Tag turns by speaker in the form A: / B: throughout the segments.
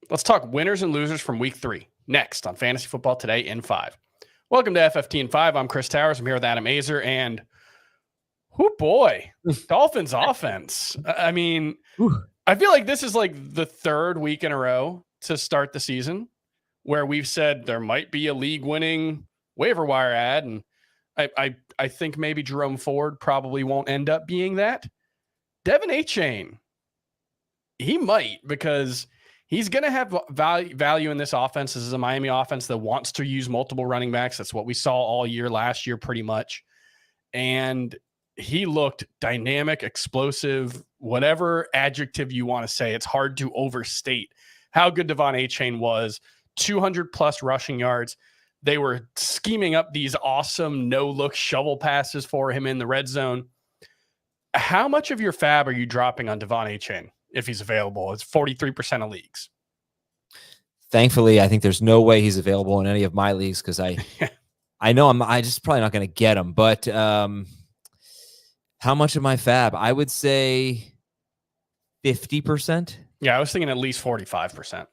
A: Let's talk winners and losers from week 3 next on Fantasy Football Today in 5. Welcome to FFT in 5. I'm Chris Towers. I'm here with Adam Azer and oh boy, Dolphins offense. I mean, I feel like this is like the third week in a row to start the season where we've said there might be a league-winning waiver wire ad, and I think maybe Jerome Ford probably won't end up being that. Devin Achane, he might, because he's going to have value in this offense. This is a Miami offense that wants to use multiple running backs. That's what we saw all year last year pretty much. And he looked dynamic, explosive, whatever adjective you want to say. It's hard to overstate how good Devon Achane was. 200-plus rushing yards. They were scheming up these awesome no-look shovel passes for him in the red zone. How much of your fab are you dropping on Devon Achane if he's available? It's 43% of leagues.
B: Thankfully, I think there's no way he's available in any of my leagues because I know I just probably not going to get him. But how much of my fab? I would say 50%.
A: Yeah, I was thinking at least 45%.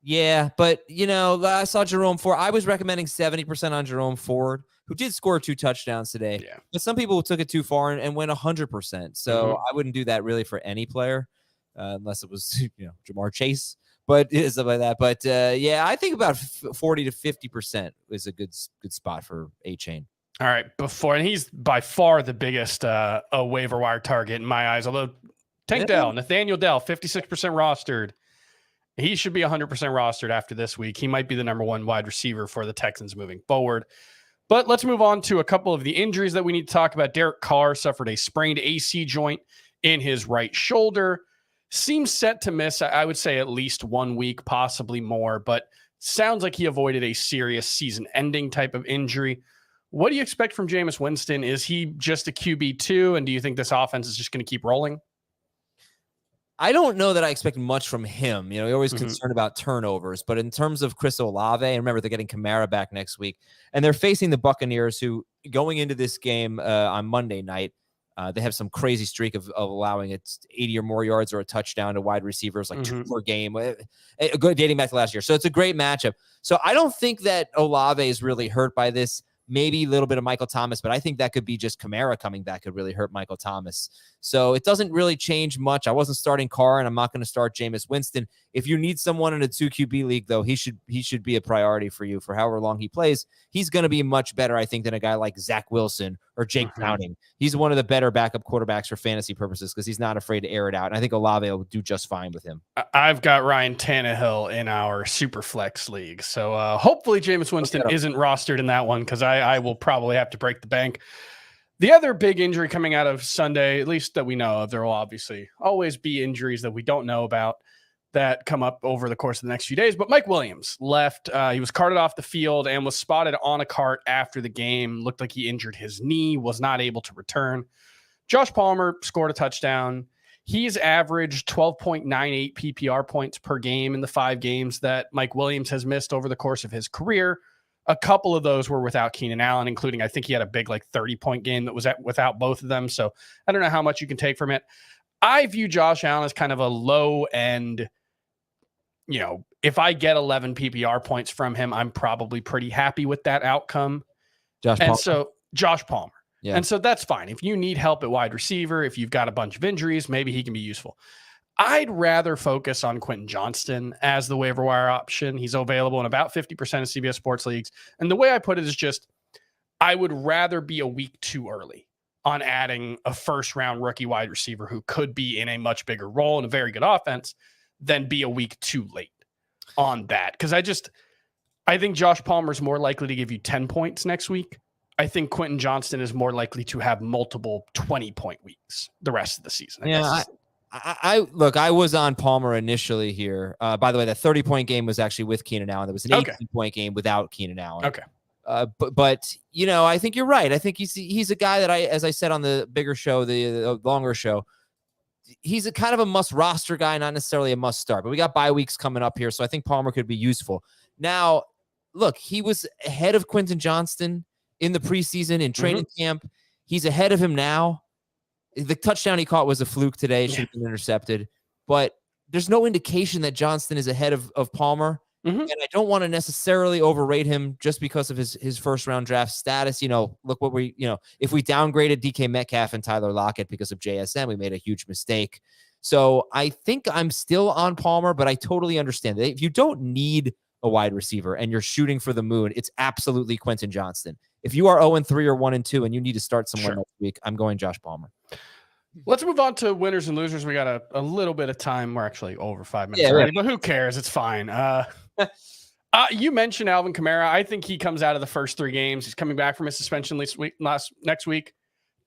B: Yeah, but, I saw Jerome Ford. I was recommending 70% on Jerome Ford, who did score 2 touchdowns today. Yeah. But some people took it too far and went 100%. So I wouldn't do that really for any player unless it was, Jamar Chase, but stuff like that. But, yeah, I think about 40 to 50% is a good spot for Achane.
A: All right, and he's by far the biggest a waiver wire target in my eyes, although Nathaniel Dell, 56% rostered. He should be 100% rostered after this week. He might be the number 1 wide receiver for the Texans moving forward. But let's move on to a couple of the injuries that we need to talk about. Derek Carr suffered a sprained AC joint in his right shoulder. Seems set to miss, I would say, at least 1 week, possibly more. But sounds like he avoided a serious season-ending type of injury. What do you expect from Jameis Winston? Is he just a QB2? And do you think this offense is just going to keep rolling?
B: I don't know that I expect much from him. You're always concerned about turnovers. But in terms of Chris Olave, and remember, they're getting Kamara back next week, and they're facing the Buccaneers, who, going into this game on Monday night, they have some crazy streak of allowing it 80 or more yards or a touchdown to wide receivers, like 2 per game, good dating back to last year. So it's a great matchup. So I don't think that Olave is really hurt by this. Maybe a little bit of Michael Thomas, but I think that could be just Kamara coming back could really hurt Michael Thomas. So it doesn't really change much. I wasn't starting Carr, and I'm not going to start Jameis Winston. If you need someone in a 2 QB league, though, he should be a priority for you for however long he plays. He's going to be much better, I think, than a guy like Zach Wilson or Jake Browning. He's one of the better backup quarterbacks for fantasy purposes because he's not afraid to air it out. And I think Olave will do just fine with him.
A: I've got Ryan Tannehill in our super flex league. So hopefully Jameis Winston isn't rostered in that one because I will probably have to break the bank. The other big injury coming out of Sunday, at least that we know of, there will obviously always be injuries that we don't know about that come up over the course of the next few days. But Mike Williams left. He was carted off the field and was spotted on a cart after the game. Looked like he injured his knee, was not able to return. Josh Palmer scored a touchdown. He's averaged 12.98 PPR points per game in the 5 games that Mike Williams has missed over the course of his career. A couple of those were without Keenan Allen, including, I think he had a big 30-point game that was without both of them. So I don't know how much you can take from it. I view Josh Allen as kind of a low end. If I get 11 PPR points from him, I'm probably pretty happy with that outcome. Josh Palmer. Yeah. And so that's fine. If you need help at wide receiver, if you've got a bunch of injuries, maybe he can be useful. I'd rather focus on Quentin Johnston as the waiver wire option. He's available in about 50% of CBS Sports leagues. And the way I put it is just, I would rather be a week too early on adding a first-round rookie wide receiver who could be in a much bigger role in a very good offense than be a week too late on that. Because I think Josh Palmer is more likely to give you 10 points next week. I think Quentin Johnston is more likely to have multiple 20-point weeks the rest of the season.
B: I was on Palmer initially here. By the way, that 30-point game was actually with Keenan Allen. There was an 18-point game without Keenan Allen.
A: Okay.
B: But I think you're right. I think he's a guy that as I said on the bigger show, the longer show, he's a kind of a must roster guy, not necessarily a must start. But we got bye weeks coming up here, so I think Palmer could be useful. Now, look, he was ahead of Quentin Johnston in the preseason in training camp. He's ahead of him now. The touchdown he caught was a fluke today. It should have been intercepted. But there's no indication that Johnston is ahead of Palmer.
A: Mm-hmm.
B: And I don't want to necessarily overrate him just because of his first round draft status. Look what if we downgraded DK Metcalf and Tyler Lockett because of JSN, we made a huge mistake. So I think I'm still on Palmer, but I totally understand that if you don't need a wide receiver and you're shooting for the moon, it's absolutely Quentin Johnston. If you are 0-3 or 1-2 and you need to start somewhere next week, I'm going Josh Palmer.
A: Let's move on to winners and losers. We got a little bit of time. We're actually over 5 minutes already, but who cares? It's fine. You mentioned Alvin Kamara. I think he comes out of the first 3 games. He's coming back from his suspension next week.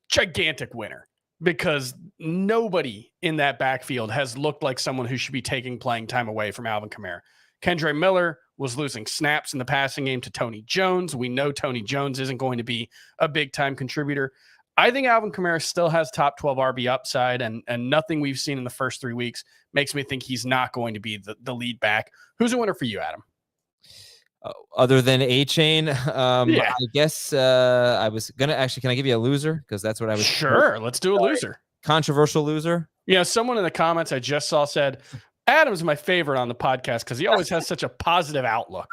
A: Gigantic winner, because nobody in that backfield has looked like someone who should be taking playing time away from Alvin Kamara. Kendre Miller was losing snaps in the passing game to Tony Jones. We know Tony Jones isn't going to be a big-time contributor. I think Alvin Kamara still has top 12 RB upside, and nothing we've seen in the first 3 weeks makes me think he's not going to be the lead back. Who's a winner for you, Adam?
B: Other than A-Chain,
A: I
B: guess I was going to actually, can I give you a loser? Because that's what I was.
A: Sure, let's do a loser.
B: Controversial loser?
A: Someone in the comments I just saw said, Adam's my favorite on the podcast because he always has such a positive outlook.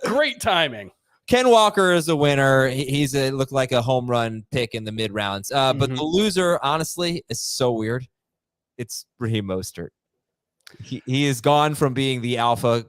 A: Great timing.
B: Ken Walker is a winner. He's looked like a home run pick in the mid rounds. But the loser, honestly, is so weird. It's Raheem Mostert. He is gone from being the alpha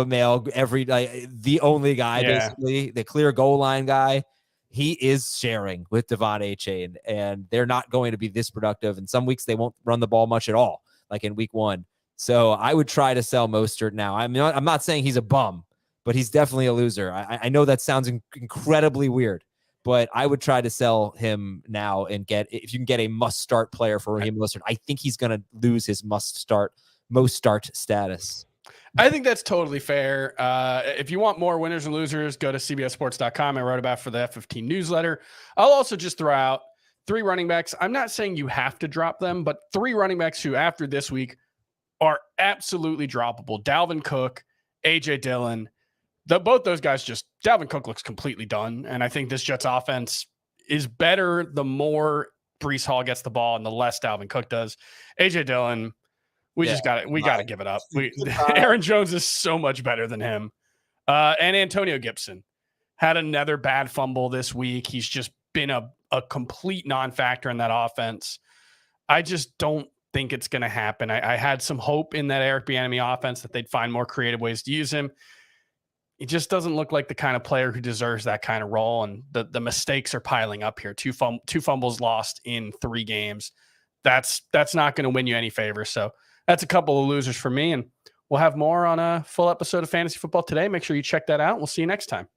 B: male, the only guy, basically, the clear goal line guy. He is sharing with Devon A-Chain, and they're not going to be this productive. And some weeks they won't run the ball much at all, like in week 1. So I would try to sell Mostert now. I'm not saying he's a bum, but he's definitely a loser. I know that sounds incredibly weird, but I would try to sell him now and if you can get a must-start player for Raheem Mostert. I think he's going to lose his most start status.
A: I think that's totally fair. If you want more winners and losers, go to cbssports.com. I wrote about for the FFT newsletter. I'll also just throw out 3 running backs. I'm not saying you have to drop them, but 3 running backs who after this week are absolutely droppable. Dalvin Cook, AJ Dillon. Both those guys Dalvin Cook looks completely done. And I think this Jets offense is better the more Breece Hall gets the ball and the less Dalvin Cook does. AJ Dillon, we got to give it up. Aaron Jones is so much better than him. And Antonio Gibson had another bad fumble this week. He's just been a complete non-factor in that offense. I just don't think it's going to happen. I had some hope in that Eric Bieniemy offense that they'd find more creative ways to use him. He just doesn't look like the kind of player who deserves that kind of role. And the mistakes are piling up here. 2 fumbles lost in 3 games. That's not going to win you any favors. So that's a couple of losers for me. And we'll have more on a full episode of Fantasy Football Today. Make sure you check that out. We'll see you next time.